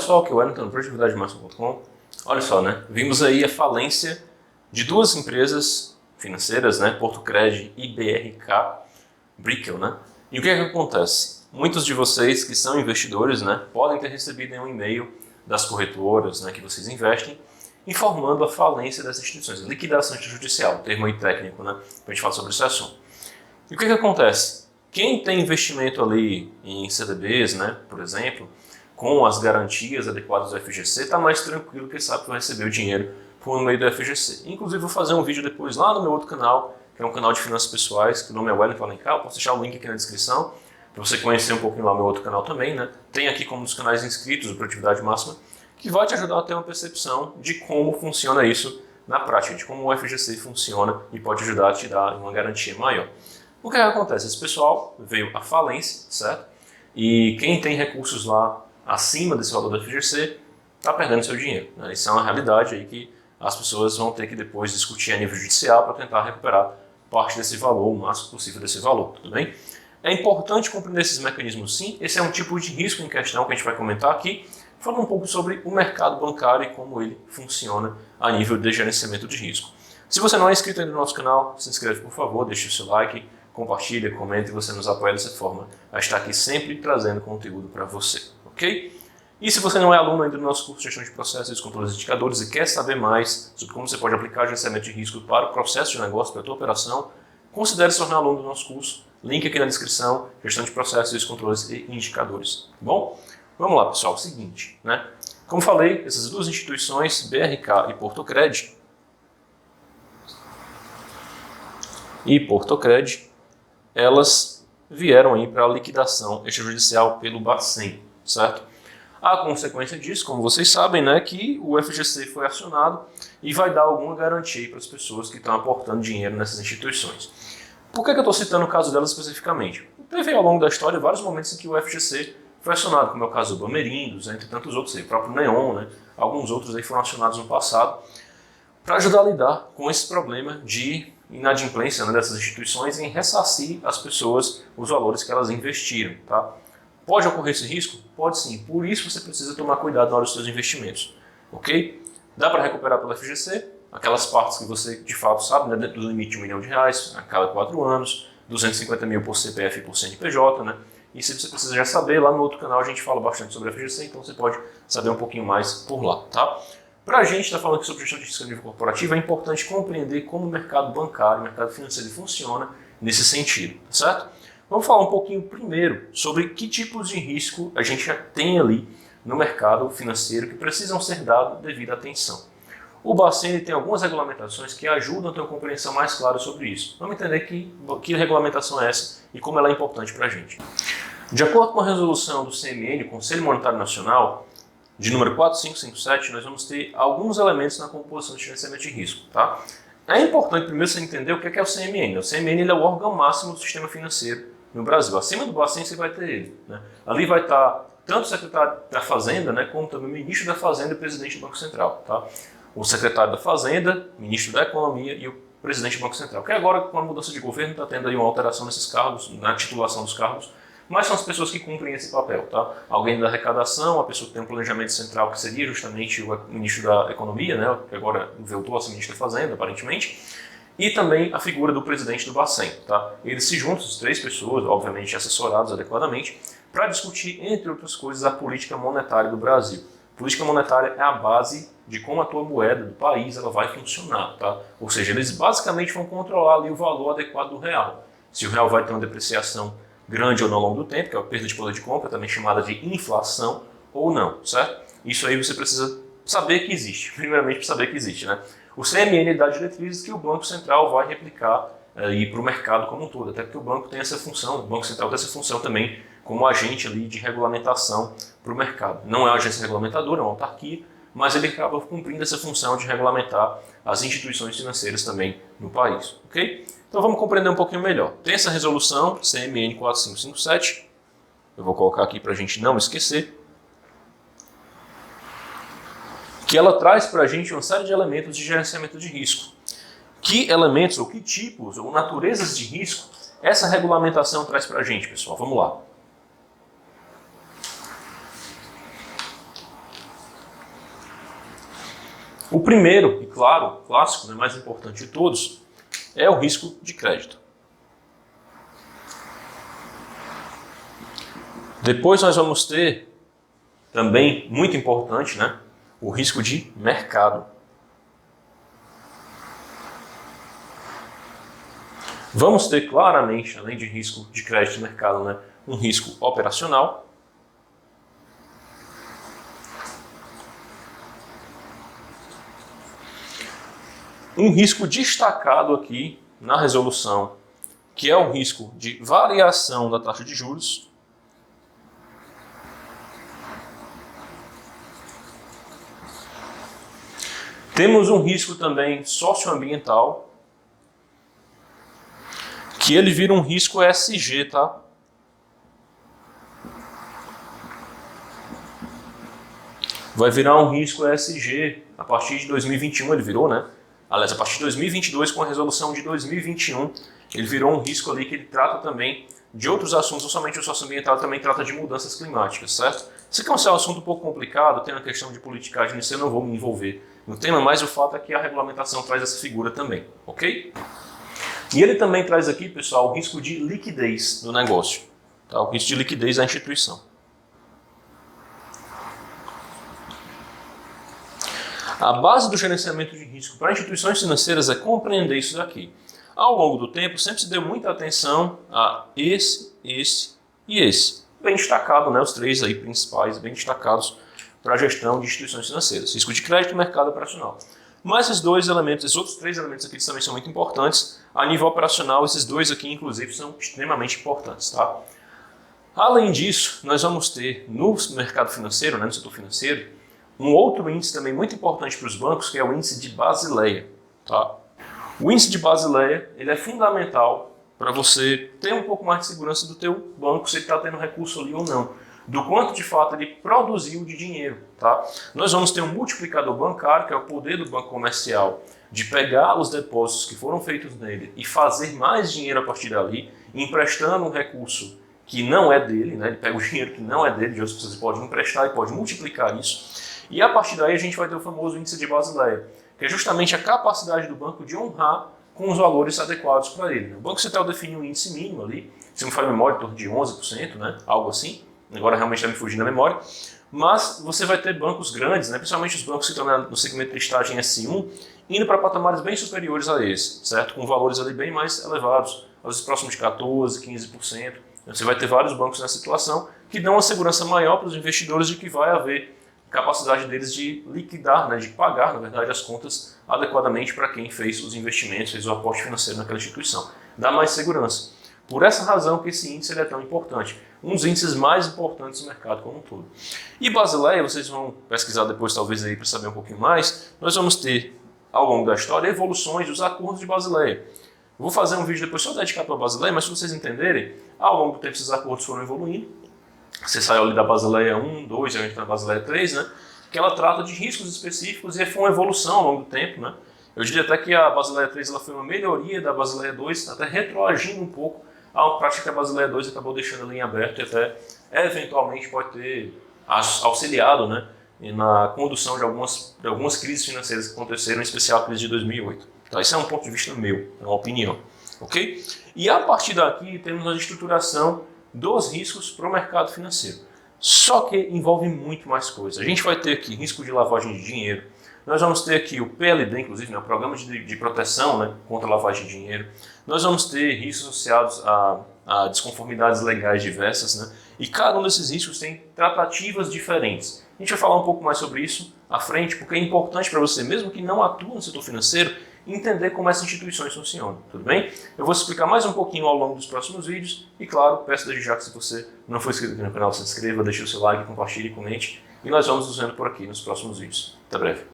pessoal, aqui é o Wellington, do produtividademáxima.com. Olha só, né? Vimos aí a falência de duas empresas financeiras, né? Portocred e BRK, Brickell, né? E o que é que acontece? Muitos de vocês que são investidores, né, podem ter recebido um e-mail das corretoras, né, que vocês investem, informando a falência dessas instituições, liquidação extrajudicial, termo aí técnico, né, para a gente falar sobre esse assunto. E o que é que acontece? Quem tem investimento ali em CDBs, né, por exemplo, com as garantias adequadas do FGC, está mais tranquilo, porque sabe que vai receber o dinheiro por meio do FGC. Inclusive, vou fazer um vídeo depois lá no meu outro canal, que é um canal de finanças pessoais, que o nome é Wellington Alencar. Eu posso deixar o link aqui na descrição, para você conhecer um pouquinho lá o meu outro canal também, né? Tem aqui como um dos canais inscritos, o Produtividade Máxima, que vai te ajudar a ter uma percepção de como funciona isso na prática, de como o FGC funciona e pode ajudar a te dar uma garantia maior. O que acontece? Esse pessoal veio à falência, certo? E quem tem recursos lá acima desse valor do FGC está perdendo seu dinheiro, né? Isso é uma realidade aí que as pessoas vão ter que depois discutir a nível judicial para tentar recuperar parte desse valor, o máximo possível desse valor, tudo bem? É importante compreender esses mecanismos sim, esse é um tipo de risco em questão que a gente vai comentar aqui, falando um pouco sobre o mercado bancário e como ele funciona a nível de gerenciamento de risco. Se você não é inscrito ainda no nosso canal, se inscreve por favor, deixe o seu like, compartilha, comenta e você nos apoia dessa forma a estar aqui sempre trazendo conteúdo para você, ok? E se você não é aluno ainda do nosso curso de gestão de processos, controles e indicadores e quer saber mais sobre como você pode aplicar gerenciamento de risco para o processo de negócio, para a tua operação, considere se tornar aluno do nosso curso. Link aqui na descrição, gestão de processos, controles e indicadores. Tá bom? Vamos lá, pessoal. É o seguinte, né? Como falei, essas duas instituições, BRK e Portocred, elas vieram aí para a liquidação extrajudicial pelo Bacen, certo? A consequência disso, como vocês sabem, né, que o FGC foi acionado e vai dar alguma garantia para as pessoas que estão aportando dinheiro nessas instituições. Por que eu estou citando o caso delas especificamente? Teve ao longo da história vários momentos em que o FGC foi acionado, como é o caso do Bamerindos, entre tantos outros aí, o próprio Neon, né, alguns outros aí foram acionados no passado, para ajudar a lidar com esse problema de inadimplência, né, dessas instituições em ressarcir as pessoas os valores que elas investiram, tá? Pode ocorrer esse risco? Pode sim. Por isso você precisa tomar cuidado na hora dos seus investimentos. Ok? Dá para recuperar pelo FGC aquelas partes que você de fato sabe, né, dentro do limite de R$1 milhão a cada 4 anos, 250 mil por CPF e por CNPJ, né? E se você precisa já saber, lá no outro canal a gente fala bastante sobre FGC, então você pode saber um pouquinho mais por lá, tá? Para a gente estar falando aqui sobre gestão de risco a nível corporativo, é importante compreender como o mercado bancário, o mercado financeiro funciona nesse sentido, tá certo? Vamos falar um pouquinho primeiro sobre que tipos de risco a gente já tem ali no mercado financeiro que precisam ser dados devido à atenção. O Bacen tem algumas regulamentações que ajudam a ter uma compreensão mais clara sobre isso. Vamos entender que regulamentação é essa e como ela é importante para a gente. De acordo com a resolução do CMN, Conselho Monetário Nacional, de número 4557, nós vamos ter alguns elementos na composição de gerenciamento de risco, tá? É importante primeiro você entender o que é o CMN. O CMN ele é o órgão máximo do sistema financeiro no Brasil. Acima do Bacen você vai ter ele, né? Ali vai estar tanto o secretário da Fazenda, né, como também o ministro da Fazenda e o presidente do Banco Central, tá? O secretário da Fazenda, o ministro da Economia e o presidente do Banco Central. Que agora, com a mudança de governo, está tendo aí uma alteração nesses cargos, na titulação dos cargos, mas são as pessoas que cumprem esse papel, tá? Alguém da arrecadação, a pessoa que tem um planejamento central, que seria justamente o ministro da Economia, né, que agora voltou a ser ministro da Fazenda, aparentemente, e também a figura do presidente do Bacen, tá? Eles se juntam, as três pessoas, obviamente assessorados adequadamente, para discutir, entre outras coisas, a política monetária do Brasil. Política monetária é a base de como a tua moeda do país ela vai funcionar, tá? Ou seja, eles basicamente vão controlar ali o valor adequado do real. Se o real vai ter uma depreciação grande ou não ao longo do tempo, que é a perda de poder de compra, também chamada de inflação, ou não, certo? Isso aí você precisa saber que existe, primeiramente para saber que existe, né? O CMN dá diretrizes que o Banco Central vai replicar aí para o mercado como um todo, até porque o banco tem essa função, o Banco Central tem essa função também como agente ali de regulamentação para o mercado. Não é uma agência regulamentadora, é uma autarquia, mas ele acaba cumprindo essa função de regulamentar as instituições financeiras também no país, ok? Então vamos compreender um pouquinho melhor. Tem essa resolução, CMN 4557, eu vou colocar aqui para a gente não esquecer, que ela traz para a gente uma série de elementos de gerenciamento de risco. Que elementos, ou que tipos, ou naturezas de risco essa regulamentação traz para a gente, pessoal? Vamos lá. O primeiro, e claro, clássico, né, mais importante de todos, é o risco de crédito. Depois nós vamos ter, também muito importante, né, o risco de mercado. Vamos ter claramente, além de risco de crédito de mercado, né, um risco operacional. Um risco destacado aqui na resolução, que é o risco de variação da taxa de juros. Temos um risco também socioambiental, que ele vira um risco ESG, tá? Vai virar um risco ESG a partir de 2021, ele virou, né? Aliás, a partir de 2022, com a resolução de 2021, ele virou um risco ali que ele trata também de outros assuntos, não somente o socioambiental, também trata de mudanças climáticas, certo? Esse aqui é um assunto um pouco complicado, tem uma questão de politicagem nisso, eu não vou me envolver no tema, mas o fato é que a regulamentação traz essa figura também, ok? E ele também traz aqui, pessoal, o risco de liquidez do negócio, tá? O risco de liquidez da instituição. A base do gerenciamento de risco para instituições financeiras é compreender isso daqui. Ao longo do tempo, sempre se deu muita atenção a esse e esse. Bem destacado, né? Os três aí principais, bem destacados para a gestão de instituições financeiras. Risco de crédito e mercado operacional. Mas esses dois elementos, esses outros três elementos aqui também são muito importantes. A nível operacional, esses dois aqui, inclusive, são extremamente importantes, tá? Além disso, nós vamos ter no mercado financeiro, né, no setor financeiro, um outro índice também muito importante para os bancos, que é o índice de Basileia. Tá? O índice de Basileia ele é fundamental para você ter um pouco mais de segurança do teu banco, se ele está tendo recurso ali ou não, do quanto de fato ele produziu de dinheiro. Tá? Nós vamos ter um multiplicador bancário, que é o poder do banco comercial, de pegar os depósitos que foram feitos nele e fazer mais dinheiro a partir dali, emprestando um recurso que não é dele, né? Ele pega o dinheiro que não é dele, de outras pessoas pode emprestar e pode multiplicar isso. E a partir daí a gente vai ter o famoso índice de Basileia, que é justamente a capacidade do banco de honrar com os valores adequados para ele. O Banco Central define um índice mínimo ali, se não me falha a memória, em torno de 11%, né? Algo assim. Agora realmente está me fugindo da memória. Mas você vai ter bancos grandes, né? Principalmente os bancos que estão no segmento de listagem S1, indo para patamares bem superiores a esse, certo? Com valores ali bem mais elevados, às vezes próximos de 14%, 15%. Você vai ter vários bancos nessa situação que dão uma segurança maior para os investidores de que vai haver capacidade deles de liquidar, né, de pagar, na verdade, as contas adequadamente para quem fez os investimentos, fez o aporte financeiro naquela instituição. Dá mais segurança. Por essa razão que esse índice ele é tão importante. Um dos índices mais importantes do mercado como um todo. E Basileia, vocês vão pesquisar depois talvez aí para saber um pouquinho mais, nós vamos ter, ao longo da história, evoluções dos acordos de Basileia. Vou fazer um vídeo depois só dedicado para a Basileia, mas se vocês entenderem, ao longo do tempo esses acordos foram evoluindo. Você saiu ali da Basileia 1, 2, já entra na Basileia 3, né? Que ela trata de riscos específicos e foi uma evolução ao longo do tempo, né? Eu diria até que a Basileia 3 ela foi uma melhoria da Basileia 2, até retroagindo um pouco à prática que a Basileia 2 acabou deixando ali em aberto e até eventualmente pode ter auxiliado, né, na condução de algumas crises financeiras que aconteceram, em especial a crise de 2008. Então, esse é um ponto de vista meu, é uma opinião. Ok? E a partir daqui temos a estruturação dos riscos para o mercado financeiro. Só que envolve muito mais coisas. A gente vai ter aqui risco de lavagem de dinheiro, nós vamos ter aqui o PLD, inclusive, né, o Programa de Proteção, né, contra a lavagem de dinheiro. Nós vamos ter riscos associados a desconformidades legais diversas, né, e cada um desses riscos tem tratativas diferentes. A gente vai falar um pouco mais sobre isso à frente, porque é importante para você, mesmo que não atue no setor financeiro, entender como essas instituições funcionam, tudo bem? Eu vou explicar mais um pouquinho ao longo dos próximos vídeos e, claro, peço desde já que se você não for inscrito aqui no canal, se inscreva, deixe o seu like, compartilhe, comente e nós vamos nos vendo por aqui nos próximos vídeos. Até breve.